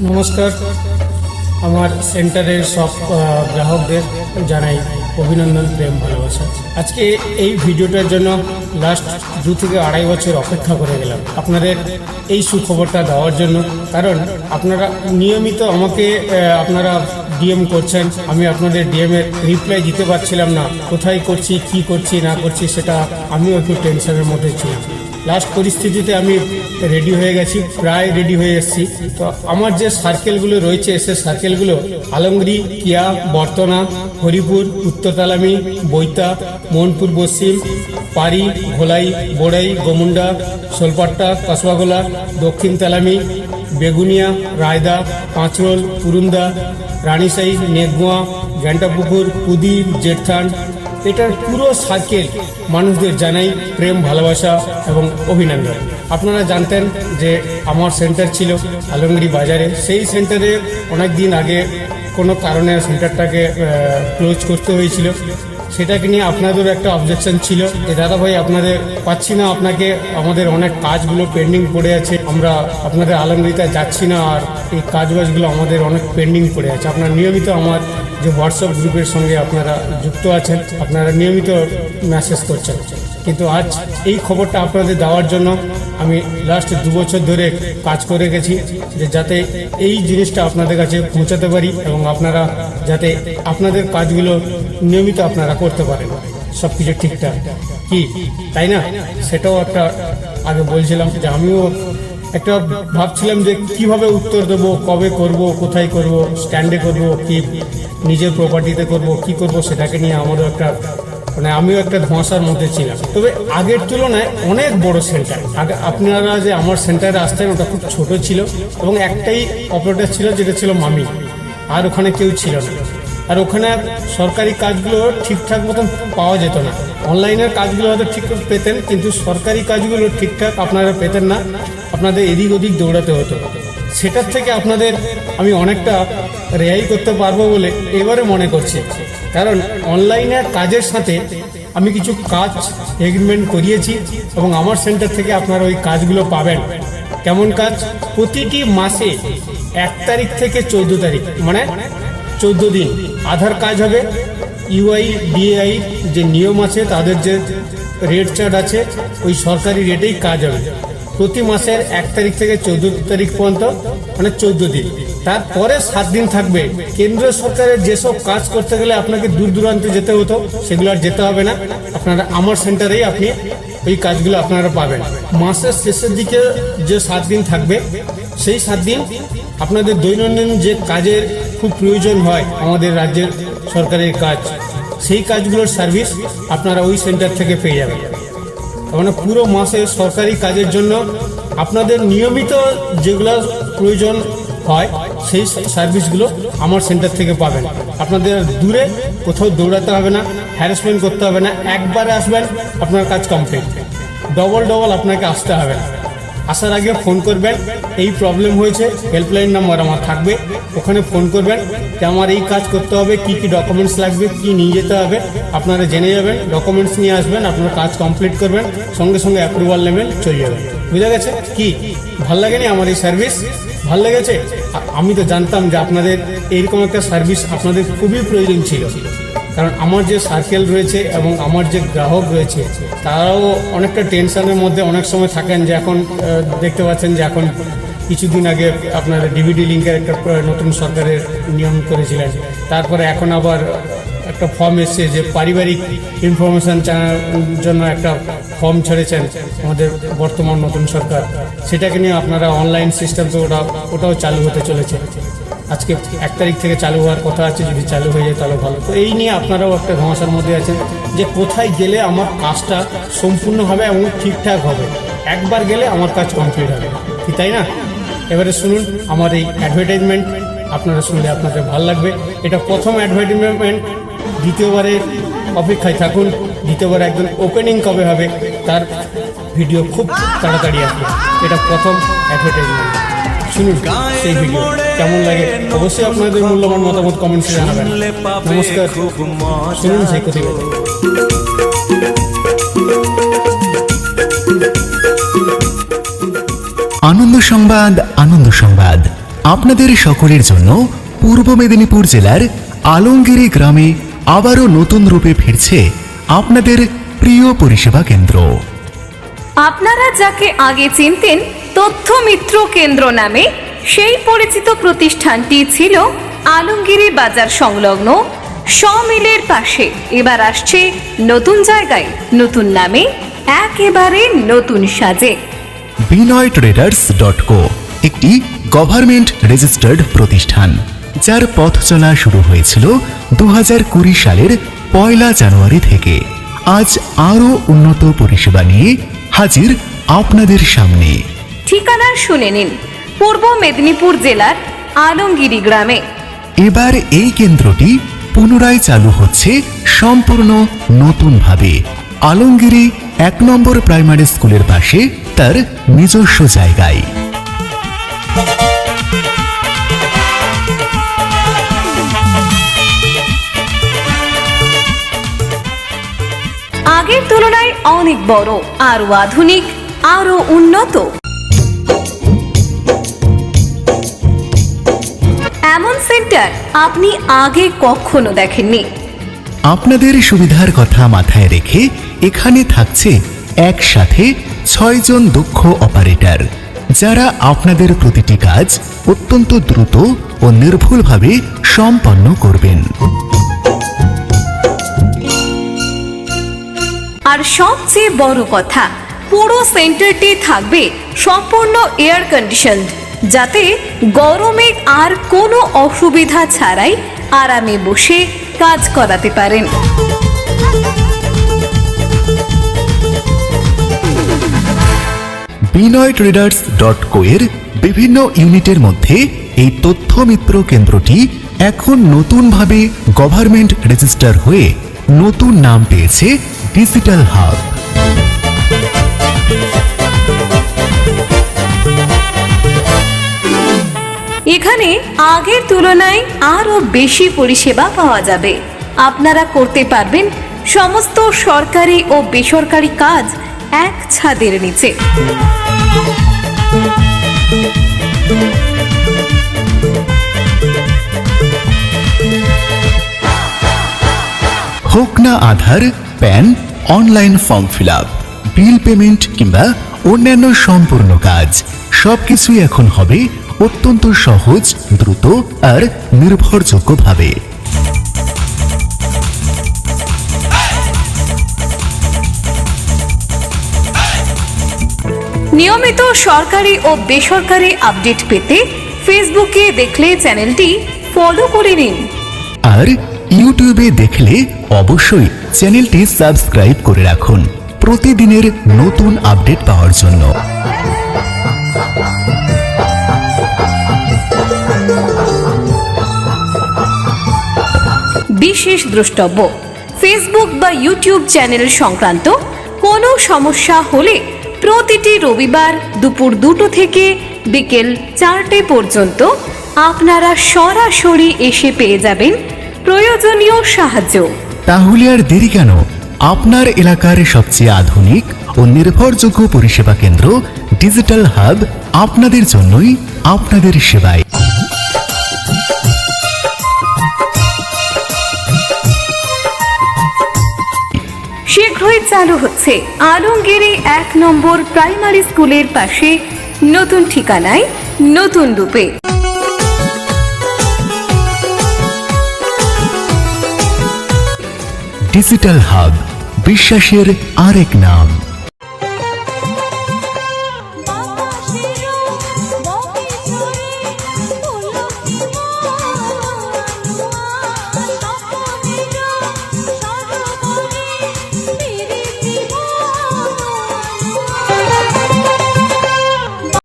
নমস্কার। আমার সেন্টারের সব গ্রাহকদের জানাই অভিনন্দন, প্রেম, ভালোবাসা। আজকে এই ভিডিওটার জন্য লাস্ট 2 থেকে 2.5 বছর অপেক্ষা করে গেলাম আপনাদের এই সুখবরটা দেওয়ার জন্য। কারণ আপনারা নিয়মিত আমাকে আপনারা ডিএম করছেন, আমি আপনাদের ডিএমের রিপ্লাই দিতে পারছিলাম না। কোথায় করছি, কি করছি না করছি সেটা আমিও একটু টেনশনের মধ্যে ছিলাম। লাস্ট পরিস্থিতিতে আমি রেডি হয়ে গেছি, প্রায় রেডি হয়ে এসেছি। তো আমার যে সার্কেলগুলো রয়েছে সে সার্কেলগুলো আলমগিরি, কিয়া, বর্তনা, হরিপুর, উত্তর তালামি, বৈতা, মোহনপুর পশ্চিম, পারি, ঘোলাই, বোড়াই, গোমুন্ডা, শোলপাট্টা, কসবাগোলা, দক্ষিণ তালামি, বেগুনিয়া, রায়দা, পাঁচরোল, পুরুন্দা, রানীসাই, নেগমোয়া, গ্যান্টাপুকুর, কুদি, জেঠথান, এটার পুরো সার্কেল মানুষদের জানাই প্রেম, ভালোবাসা এবং অভিনন্দন। আপনারা জানতেন যে আমার সেন্টার ছিল আলমগিরি বাজারে। সেই সেন্টারে অনেক দিন আগে কোনো কারণে সেন্টারটাকে ক্লোজ করতে হয়েছিল। সেটাকে নিয়ে আপনাদেরও একটা অবজেকশন ছিল যে দাদা ভাই আপনাদের পাচ্ছি না, আপনাকে আমাদের অনেক কাজগুলো পেন্ডিং পড়ে আছে, আমরা আপনাদের আলমগিরিতে যাচ্ছি না, আর এই কাজবাজগুলো আমাদের অনেক পেন্ডিং পড়ে আছে। আপনারা নিয়মিত আমার যে হোয়াটসঅ্যাপ গ্রুপের সঙ্গে আপনারা যুক্ত আছেন, আপনারা নিয়মিত মেসেজ করছেন। কিন্তু আজ এই খবরটা আপনাদের দেওয়ার জন্য আমি লাস্ট 2 বছর ধরে কাজ করে গেছি যে যাতে এই জিনিসটা আপনাদের কাছে পৌঁছাতে পারি এবং আপনারা যাতে আপনাদের কাজগুলো নিয়মিত আপনারা করতে পারেন, সব কিছু ঠিকঠাক কি, তাই না? সেটাও একটা আগে বলছিলাম যে আমিও একটা ভাবছিলাম যে কিভাবে উত্তর দেবো, কবে করব, কোথায় করব, স্ট্যান্ডে করব কি নিজের প্রপার্টিতে করব, কি করব, সেটাকে নিয়ে আমারও একটা আমিও একটা ধোঁয়াশার মধ্যে ছিলাম। তবে আগের তুলনায় অনেক বড় সেন্টার। আগে আপনারা যে আমার সেন্টারে আসতেন ওটা খুব ছোট ছিল এবং একটাই অপারেটর ছিল, যেটা ছিল মামি, আর ওখানে কেউ ছিল না। আর ওখানে সরকারি কাজগুলো ঠিকঠাক মতন পাওয়া যেত না। অনলাইনের কাজগুলো হয়তো ঠিক পেতেন, কিন্তু সরকারি কাজগুলো ঠিকঠাক আপনারা পেতেন না, আপনাদের এদিক ওদিক দৌড়াতে হতো। সেটার থেকে আপনাদের আমি অনেকটা রেহাই করতে পারবো বলে এবারে মনে করছি। কারণ অনলাইনের কাজের সাথে আমি কিছু কাজ এগ্রিমেন্ট করিয়েছি এবং আমার সেন্টার থেকে আপনারা ওই কাজগুলো পাবেন। কেমন কাজ? প্রতিটি মাসে 1 তারিখ থেকে 14 তারিখ মানে 14 দিন আধার কাজ হবে। ইউআই ডিএআই যে নিয়ম আছে, তাদের যে রেট চার্ট আছে, ওই সরকারি রেটেই কাজ হবে। প্রতি মাসের 1 তারিখ থেকে 14 তারিখ পর্যন্ত মানে 14 দিন। তারপরে 7 দিন থাকবে কেন্দ্র সরকারের যেসব কাজ করতে গেলে আপনাকে দূর দূরান্তে যেতে হতো, সেগুলো আর যেতে হবে না। আপনারা আমার সেন্টারেই আপনি ওই কাজগুলো আপনারা পাবেন। মাসের শেষের দিকে যে 7 দিন থাকবে, সেই 7 দিন আপনাদের দৈনন্দিন যে কাজের খুব প্রয়োজন হয় আমাদের রাজ্যের সরকারের কাজ, সেই কাজগুলোর সার্ভিস আপনারা ওই সেন্টার থেকে পেয়ে যাবেন। মানে পুরো মাসে সরকারি কাজের জন্য আপনাদের নিয়মিত যেগুলো প্রয়োজন হয় সেই সার্ভিসগুলো আমার সেন্টার থেকে পাবেন। আপনাদের দূরে কোথাও দৌড়াতে হবে না, হ্যারাসমেন্ট করতে হবে না। একবারে আসবেন, আপনার কাজ কমপ্লিট। ডবল আপনাকে আসতে হবে না। আসার আগে ফোন করবেন, এই প্রবলেম হয়েছে, হেল্পলাইন নাম্বার আমার থাকবে, ওখানে ফোন করবেন যে আমার এই কাজ করতে হবে, কি কি ডকুমেন্টস লাগবে, কি নিয়ে যেতে হবে, আপনারা জেনে যাবেন। ডকুমেন্টস নিয়ে আসবেন, আপনার কাজ কমপ্লিট করবেন, সঙ্গে সঙ্গে অ্যাপ্রুভাল নেবেন, চলে যাবেন। বুঝা গেছে? কি ভাল লাগেনি আমার এই সার্ভিস? ভাল লেগেছে? আমি তো জানতাম যে আপনাদের এইরকম একটা সার্ভিস আপনাদের খুবই প্রয়োজন ছিল। কারণ আমার যে সার্কেল রয়েছে এবং আমার যে গ্রাহক রয়েছে, তারাও অনেকটা টেনশনের মধ্যে অনেক সময় থাকেন। যে এখন দেখতে পাচ্ছেন যে এখন কিছুদিন আগে আপনার ডিভিডি লিঙ্কের একটা নতুন সরকারের নিয়ম করেছিলেন, তারপরে এখন আবার একটা ফর্ম এসছে যে পারিবারিক ইনফরমেশন জন্য একটা ফর্ম ছেড়েছেন আমাদের বর্তমান নতুন সরকার। সেটাকে নিয়ে আপনারা অনলাইন সিস্টেম তো ওটাও চালু হতে চলেছে। আজকে 1 তারিখ থেকে চালু হওয়ার কথা আছে, যদি চালু হয়ে যায় তাহলে ভালো। তো এই নিয়ে আপনারাও একটা সমস্যার মধ্যে আছেন যে কোথায় গেলে আমার কাজটা সম্পূর্ণ হবে এবং ঠিকঠাক হবে। একবার গেলে আমার কাজ কমপ্লিট হবে, কি তাই না? এবারে শুনুন আমার এই অ্যাডভার্টাইজমেন্ট, আপনারা শুনলে আপনাদের ভালো লাগবে। এটা প্রথম অ্যাডভার্টাইজমেন্ট, দ্বিতীয়বারের অপেক্ষায় থাকুন। দ্বিতীয়বার একদম ওপেনিং কবে হবে তার ভিডিও খুব তাড়াতাড়ি আসবে। এটা প্রথম অ্যাডভার্টাইজমেন্ট, শুনুন সেই ভিডিও কেমন লাগে অবশ্যই আপনাদের মূল্যবান মতামত কমেন্টসে জানাবেন। নমস্কার, শুনুন সেই প্রতিবেদন। আনন্দ সংবাদ, আনন্দ সংবাদ। আপনাদের সকলের জন্য পূর্ব মেদিনীপুর জেলার আলমগিরি গ্রামে আবারও নতুন রূপে ফিরছে আপনাদের প্রিয় পরিষেবা কেন্দ্র। আপনারা যাকে আগে চিনতেন তথ্য মিত্র কেন্দ্র নামে, সেই পরিচিত প্রতিষ্ঠানটি ছিল আলমগিরি বাজার সংলগ্ন সমিলের পাশে। এবার আসছে নতুন জায়গায়, নতুন নামে, একেবারে নতুন সাজে। binoytraders.co একটি গভর্নমেন্ট রেজিস্টার্ড প্রতিষ্ঠান, যার পথ চলা শুরু হয়েছিল 2020 সালের 1 জানুয়ারি থেকে। আজ আরও উন্নত পরিষেবা নিয়ে হাজির আপনাদের সামনে। ঠিকানা শুনে নিন, পূর্ব মেদিনীপুর জেলার আলমগিরি গ্রামে। এবার এই কেন্দ্রটি পুনরায় চালু হচ্ছে সম্পূর্ণ নতুনভাবে আলমগিরি 1 নম্বর প্রাইমারি স্কুলের পাশে তার নিজস্ব জায়গায়। আগের তুলনায় অনেক বড়, আরো আধুনিক, আরো উন্নত। এমন সেন্টার আপনি আগে কখনো দেখেননি। আপনাদের সুবিধার কথা মাথায় রেখে এখানে থাকছে একসাথে 6 জন দক্ষ অপারেটর, যারা আপনাদের প্রতিটি কাজ অত্যন্ত দ্রুত ও নির্ভুলভাবে সম্পন্ন করবেন। আর সবচেয়ে বড় কথা, পুরো সেন্টারটি থাকবে সম্পূর্ণ এয়ার কন্ডিশনড, যাতে গরমে আর কোনো অসুবিধা ছাড়াই আরামে বসে কাজ করাতে পারেন। binoytraders.co এর বিভিন্ন ইউনিটের মধ্যে এই তথ্য মিত্র কেন্দ্রটি এখন নতুনভাবে গভর্নমেন্ট রেজিস্টার হয়ে নতুন নাম পেয়েছে ডিজিটাল হাব। এখানে আগের তুলনায় আরো বেশি পরিষেবা পাওয়া যাবে। আপনারা করতে পারবেন সমস্ত সরকারি ও বেসরকারি কাজ এক ছাদের নিচে। হোক না Aadhaar, PAN, online form fill up, bill payment কিংবা অন্যান্য সম্পূর্ণ কাজ, সবকিছুই এখন হবে অত্যন্ত সহজ, দ্রুত আর নির্ভরযোগ্যভাবে। নিয়মিত সরকারি ও বেসরকারি আপডেট পেতে ফেসবুকে দেখলে চ্যানেলটি ফলো করে নিন। আর ইউটিউবে দেখলে অবশ্যই চ্যানেলটি সাবস্ক্রাইব করে রাখুন প্রতিদিনের নতুন আপডেট পাওয়ার জন্য। বিশেষ দ্রষ্টব্য, ফেসবুক বা ইউটিউব চ্যানেল সংক্রান্ত কোনো সমস্যা হলে প্রতিটি রবিবার দুপুর 2টো থেকে বিকেল 4টে পর্যন্ত আপনারা সরাসরি এসে পেয়ে যাবেন প্রয়োজনীয় সাহায্য। তাহলে আর দেরি কেন? আপনার এলাকার সবচেয়ে আধুনিক ও নির্ভরযোগ্য পরিষেবা কেন্দ্র ডিজিটাল হাব আপনাদের জন্যই, আপনাদের সেবায়। শীঘ্রই চালু হচ্ছে আলমগিরি 1 নম্বর প্রাইমারি স্কুলের পাশে নতুন ঠিকানায়, নতুন রূপে। ডিজিটাল হাব, বিশ্বাসের আরেক নাম।